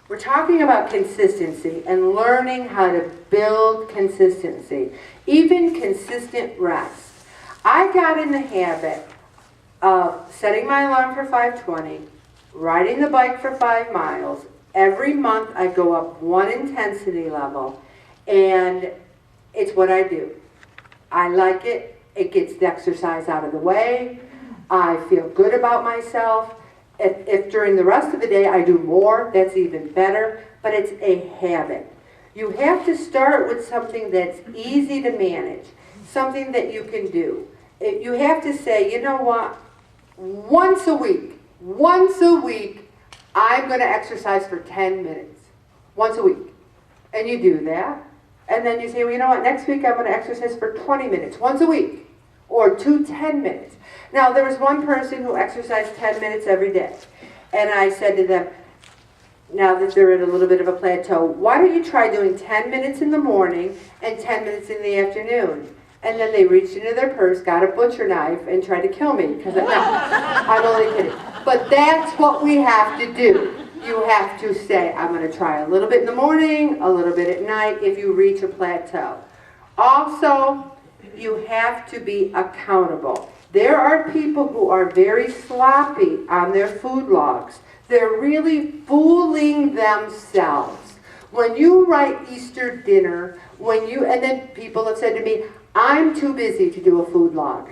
We're talking about consistency and learning how to build consistency, even consistent rest. I got in the habit of setting my alarm for 5:20, riding the bike for 5 miles. Every month I go up one intensity level, and it's what I do. I like it. It gets the exercise out of the way. I feel good about myself. If during the rest of the day I do more, that's even better, but it's a habit. You have to start with something that's easy to manage, something that you can do. You have to say, you know what, once a week, I'm going to exercise for 10 minutes. Once a week. And you do that. And then you say, well, you know what, next week I'm going to exercise for 20 minutes, once a week. Or 2 10 minutes. Now, there was one person who exercised 10 minutes every day. And I said to them, now that they're at a little bit of a plateau, why don't you try doing 10 minutes in the morning and 10 minutes in the afternoon? And then they reached into their purse, got a butcher knife, and tried to kill me. Because no, I'm only kidding. But that's what we have to do. You have to say, I'm going to try a little bit in the morning, a little bit at night, if you reach a plateau. Also, you have to be accountable. There are people who are very sloppy on their food logs. They're really fooling themselves. When you write Easter dinner, and then people have said to me, I'm too busy to do a food log.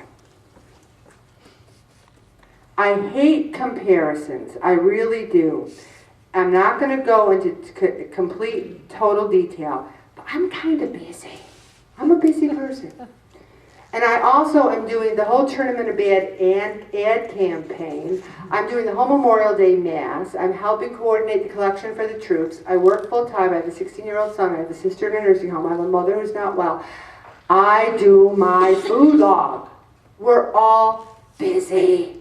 I hate comparisons. I really do. I'm not going to go into complete, total detail, but I'm kind of busy. I'm a busy person. And I also am doing the whole Tournament of Bad ad campaign. I'm doing the whole Memorial Day Mass. I'm helping coordinate the collection for the troops. I work full time. I have a 16-year-old son. I have a sister in a nursing home. I have a mother who's not well. I do my food log. We're all busy.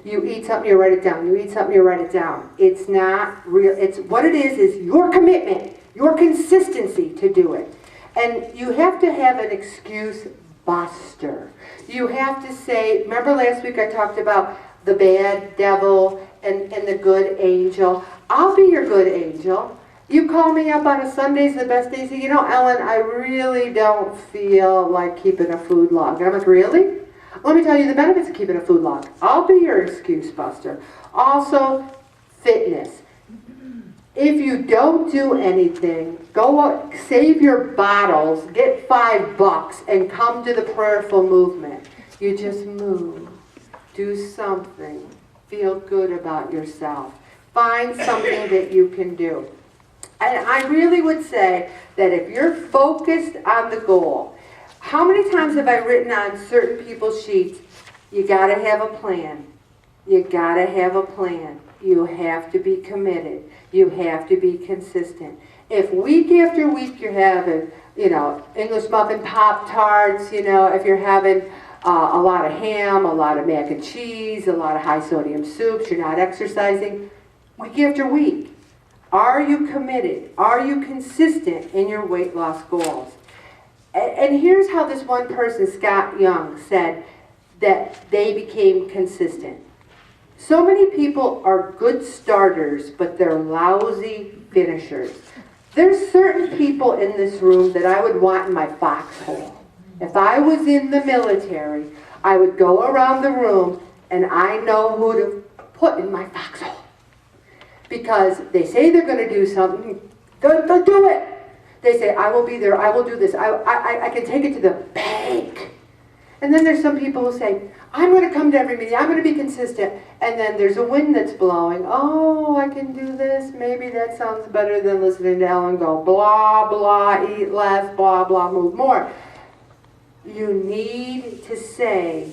You eat something, you write it down. You eat something, you write it down. It's not real. It's what it is your commitment, your consistency to do it. And you have to have an excuse buster. You have to say, remember last week I talked about the bad devil and the good angel. I'll be your good angel. You call me up on a Sunday's the best day. Say, you know, Ellen, I really don't feel like keeping a food log. And I'm like, really? Let me tell you the benefits of keeping a food log. I'll be your excuse buster. Also, fitness. If you don't do anything, go out, save your bottles, get $5 and come to the prayerful movement. You just move. Do something. Feel good about yourself. Find something that you can do. And I really would say that if you're focused on the goal, how many times have I written on certain people's sheets, you got to have a plan. You got to have a plan. You have to be committed. You have to be consistent. If week after week you're having, English muffin Pop-Tarts, if you're having a lot of ham, a lot of mac and cheese, a lot of high sodium soups, you're not exercising, week after week, are you committed? Are you consistent in your weight loss goals? And here's how this one person, Scott Young, said that they became consistent. So many people are good starters, but they're lousy finishers. There's certain people in this room that I would want in my foxhole. If I was in the military, I would go around the room and I know who to put in my foxhole. Because they say they're going to do something, they'll do it. They say, I will be there, I will do this, I can take it to the bank. And then there's some people who say, I'm going to come to every meeting, I'm going to be consistent. And then there's a wind that's blowing. Oh, I can do this. Maybe that sounds better than listening to Ellen go, blah, blah, eat less, blah, blah, move more. You need to say,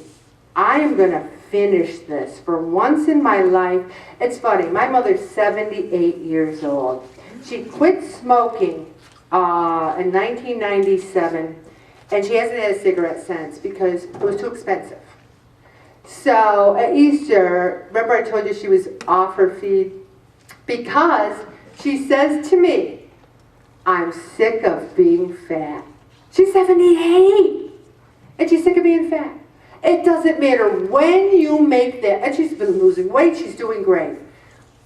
I am going to finish this for once in my life. It's funny, my mother's 78 years old. She quit smoking in 1997. And she hasn't had a cigarette since because it was too expensive. So at Easter, remember I told you she was off her feed? Because she says to me, I'm sick of being fat. She's 78. And she's sick of being fat. It doesn't matter when you make that. And she's been losing weight. She's doing great.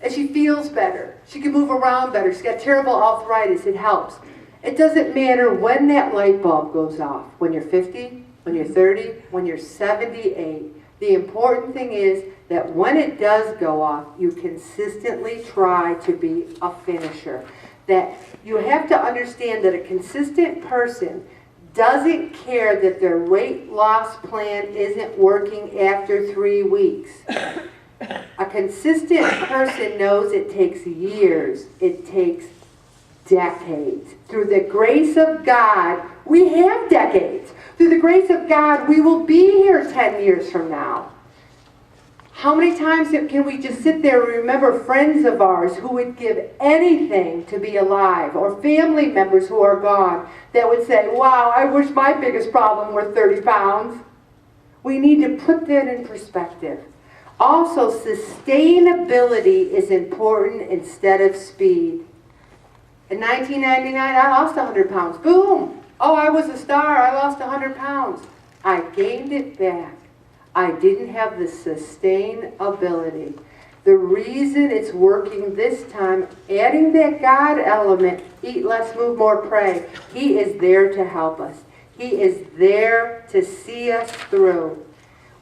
And she feels better. She can move around better. She's got terrible arthritis. It helps. It doesn't matter when that light bulb goes off. When you're 50, when you're 30, when you're 78. The important thing is that when it does go off, you consistently try to be a finisher. That you have to understand that a consistent person doesn't care that their weight loss plan isn't working after 3 weeks. A consistent person knows it takes years, it takes decades. Through the grace of God, we have decades. Through the grace of God, we will be here 10 years from now. How many times can we just sit there and remember friends of ours who would give anything to be alive, or family members who are gone that would say, wow, I wish my biggest problem were 30 pounds. We need to put that in perspective. Also, sustainability is important instead of speed. In 1999, I lost 100 pounds. Boom! Oh, I was a star. I lost 100 pounds. I gained it back. I didn't have the sustainability. The reason it's working this time, adding that God element, eat less, move more, pray. He is there to help us. He is there to see us through.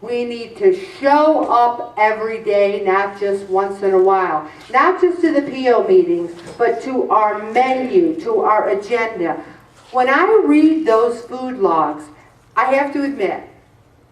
We need to show up every day, not just once in a while. Not just to the PO meetings, but to our menu, to our agenda. When I read those food logs, I have to admit,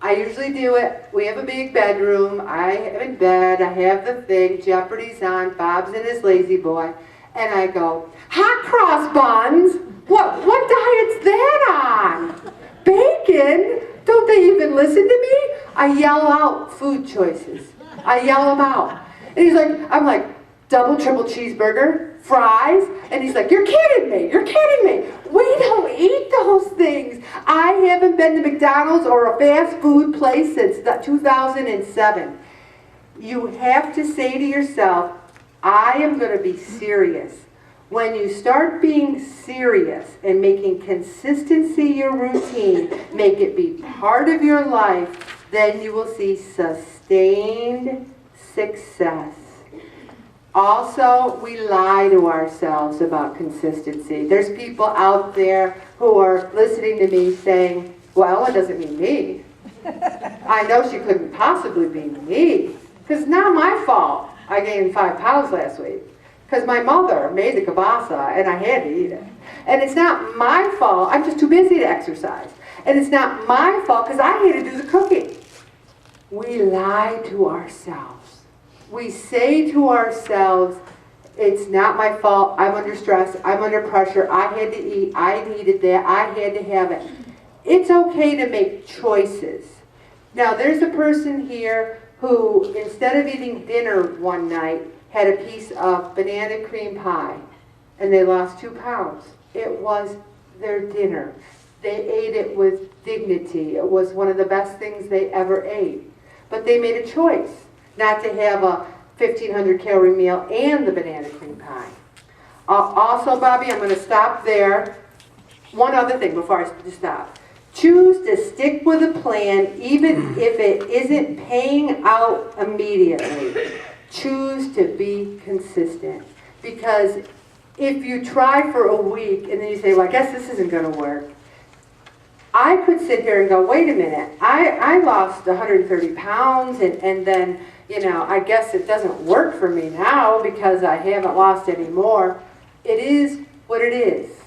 I usually do it. We have a big bedroom. I am in bed. I have the thing. Jeopardy's on. Bob's in his lazy boy. And I go, hot cross buns? What diet's that on? Bacon? Don't they even listen to me? I yell out food choices. I yell them out. And he's like, I'm like, double, triple cheeseburger, fries. And he's like, you're kidding me. You're kidding me. We don't eat those things. I haven't been to McDonald's or a fast food place since 2007. You have to say to yourself, I am going to be serious. When you start being serious and making consistency your routine, make it be part of your life, then you will see sustained success. Also, we lie to ourselves about consistency. There's people out there who are listening to me saying, well, it doesn't mean me. I know she couldn't possibly be me. Because it's not my fault I gained 5 pounds last week. Because my mother made the kielbasa and I had to eat it. And it's not my fault. I'm just too busy to exercise. And it's not my fault because I had to do the cooking. We lie to ourselves. We say to ourselves, it's not my fault. I'm under stress. I'm under pressure. I had to eat. I needed that. I had to have it. It's okay to make choices. Now, there's a person here who, instead of eating dinner one night, had a piece of banana cream pie, and they lost 2 pounds. It was their dinner. They ate it with dignity. It was one of the best things they ever ate. But they made a choice not to have a 1,500 calorie meal and the banana cream pie. Also, Bobby, I'm going to stop there. One other thing before I stop. Choose to stick with a plan even if it isn't paying out immediately. Choose to be consistent. Because if you try for a week and then you say, well, I guess this isn't going to work. I could sit here and go, wait a minute, I lost 130 pounds and then, you know, I guess it doesn't work for me now because I haven't lost any more. It is what it is.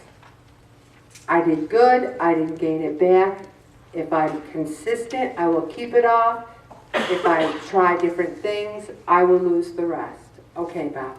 I did good. I didn't gain it back. If I'm consistent, I will keep it off. If I try different things, I will lose the rest. Okay, Bob.